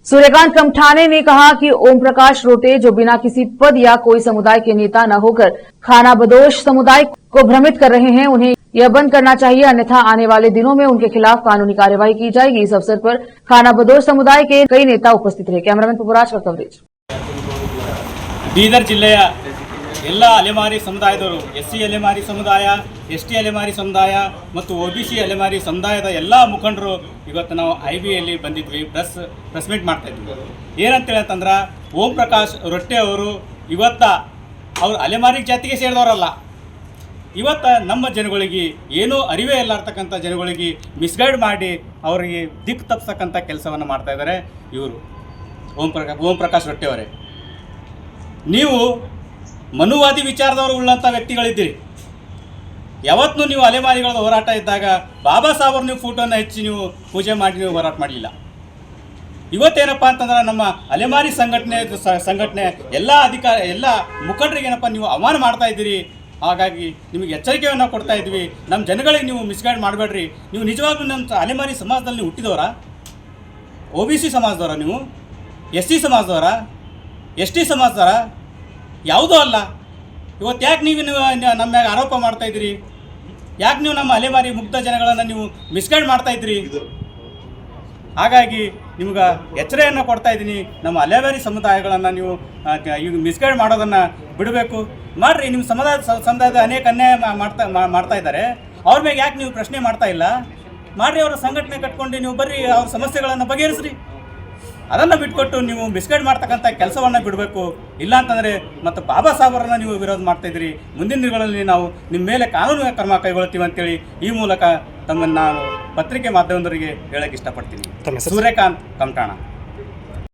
सूर्यकांत कमठाने ने कहा कि ओम प्रकाश रोटे जो बिना किसी पद या कोई समुदाय के नेता न होकर खानाबदोश समुदाय को भ्रमित कर रहे हैं, उन्हें यह बंद करना चाहिए, अन्यथा आने वाले दिनों में उनके खिलाफ कानूनी कार्यवाही की जाएगी। इस अवसर पर खानाबदोश समुदाय के कई नेता उपस्थित रहे। कैमरामैन पुपराज का कवरेज। ಬೀದರ್ ಜಿಲ್ಲೆಯ ಎಲ್ಲ ಅಲೆಮಾರಿ ಸಮುದಾಯದವರು, SC ಅಲೆಮಾರಿ ಸಮುದಾಯ, ST ಅಲೆಮಾರಿ ಸಮುದಾಯ ಮತ್ತು OBC ಅಲೆಮಾರಿ ಸಮುದಾಯದ ಎಲ್ಲ ಮುಖಂಡರು ಇವತ್ತು ನಾವು IBಯಲ್ಲಿ ಬಂದಿದ್ವಿ, ಪ್ರೆಸ್ ಮೀಟ್ ಮಾಡ್ತಾಯಿದ್ವಿ. ಏನಂತೇಳಿ ಅಂತಂದ್ರೆ, ಓಂ ಪ್ರಕಾಶ್ ರೊಟ್ಟೆ ಅವರು ಅವ್ರು ಅಲೆಮಾರಿ ಜಾತಿಗೆ ಸೇರಿದವರಲ್ಲ. ಇವತ್ತು ನಮ್ಮ ಜನಗಳಿಗೆ ಏನೂ ಅರಿವೇ ಇಲ್ಲಾರ್ತಕ್ಕಂಥ ಜನಗಳಿಗೆ ಮಿಸ್ಗೈಡ್ ಮಾಡಿ ಅವರಿಗೆ ದಿಕ್ಕು ತಪ್ಪಿಸ್ತಕ್ಕಂಥ ಕೆಲಸವನ್ನು ಮಾಡ್ತಾಯಿದ್ದಾರೆ ಇವರು ಓಂ ಪ್ರಕಾಶ್ ರೊಟ್ಟೆ ಅವರೇ. ನೀವು ಮನುವಾದಿ ವಿಚಾರದವರು ಉಳ್ಳಂಥ ವ್ಯಕ್ತಿಗಳಿದ್ದೀರಿ. ಯಾವತ್ತೂ ನೀವು ಅಲೆಮಾರಿಗಳ ಹೋರಾಟ ಇದ್ದಾಗ ಬಾಬಾ ಸಾಹೇಬರು ನೀವು ಫೋಟೋನ ಹೆಚ್ಚಿ ನೀವು ಪೂಜೆ ಮಾಡಿ ನೀವು ಹೋರಾಟ ಮಾಡಲಿಲ್ಲ. ಇವತ್ತೇನಪ್ಪ ಅಂತಂದ್ರೆ ನಮ್ಮ ಅಲೆಮಾರಿ ಸಂಘಟನೆ ಎಲ್ಲ ಮುಖಂಡರಿಗೆ ಏನಪ್ಪ ನೀವು ಅವಮಾನ ಮಾಡ್ತಾ ಇದ್ದೀರಿ. ಹಾಗಾಗಿ ನಿಮಗೆ ಎಚ್ಚರಿಕೆಯನ್ನು ಕೊಡ್ತಾ ಇದ್ವಿ. ನಮ್ಮ ಜನಗಳಿಗೆ ನೀವು ಮಿಸ್ಗೈಡ್ ಮಾಡಬೇಡ್ರಿ. ನೀವು ನಿಜವಾಗ್ಲೂ ನಮ್ಮ ಅಲೆಮಾರಿ ಸಮಾಜದಲ್ಲಿ ಹುಟ್ಟಿದವರ, OBC ಸಮಾಜದವರ, ನೀವು SC ಸಮಾಜದವರ, ST ಸಮಾಜದವರ, ಯಾವುದೂ ಅಲ್ಲ. ಇವತ್ತು ಯಾಕೆ ನೀವು ನಮ್ಮ ಮ್ಯಾಗ ಆರೋಪ ಮಾಡ್ತಾಯಿದ್ದೀರಿ? ಯಾಕೆ ನೀವು ನಮ್ಮ ಅಲೆಮಾರಿ ಮುಗ್ಧ ಜನಗಳನ್ನು ನೀವು ಮಿಸ್ಗೈಡ್ ಮಾಡ್ತಾಯಿದ್ದೀರಿ? ಹಾಗಾಗಿ ನಿಮ್ಗೆ ಎಚ್ಚರಿಕೆಯನ್ನು ಕೊಡ್ತಾ ಇದ್ದೀನಿ. ನಮ್ಮ ಅಲೆಮಾರಿ ಸಮುದಾಯಗಳನ್ನು ನೀವು ಈಗ ಮಿಸ್ಗೈಡ್ ಮಾಡೋದನ್ನು ಬಿಡಬೇಕು. ಮಾಡಿರಿ. ನಿಮ್ಮ ಸಮುದಾಯದ ಅನೇಕ ಅನ್ಯಾಯ ಮಾಡ್ತಾ ಇದ್ದಾರೆ. ಅವ್ರ ಮೇಲೆ ಯಾಕೆ ನೀವು ಪ್ರಶ್ನೆ ಮಾಡ್ತಾ ಇಲ್ಲ? ಮಾಡಿರಿ. ಅವರ ಸಂಘಟನೆ ಕಟ್ಕೊಂಡು ನೀವು ಬರ್ರಿ, ಅವ್ರ ಸಮಸ್ಯೆಗಳನ್ನು ಬಗೆಹರಿಸ್ರಿ. ಅದನ್ನು ಬಿಟ್ಕೊಟ್ಟು ನೀವು ಮಿಸ್ಗೈಡ್ ಮಾಡ್ತಕ್ಕಂಥ ಕೆಲಸವನ್ನು ಬಿಡಬೇಕು. ಇಲ್ಲಾಂತಂದರೆ ಮತ್ತು ಬಾಬಾ ಸಾಹೇಬರನ್ನು ನೀವು ವಿರೋಧ ಮಾಡ್ತಾಯಿದ್ದೀರಿ. ಮುಂದಿನ ದಿನಗಳಲ್ಲಿ ನಾವು ನಿಮ್ಮ ಮೇಲೆ ಕಾನೂನು ಕ್ರಮ ಕೈಗೊಳ್ತೀವಿ ಅಂತೇಳಿ ಈ ಮೂಲಕ ತಮ್ಮನ್ನು ನಾನು ಪತ್ರಿಕೆ ಮಾಧ್ಯಮದವರಿಗೆ ಹೇಳೋಕ್ಕೆ ಇಷ್ಟಪಡ್ತೀನಿ. ಸೂರ್ಯಕಾಂತ್ ಕಮಠಾಣ.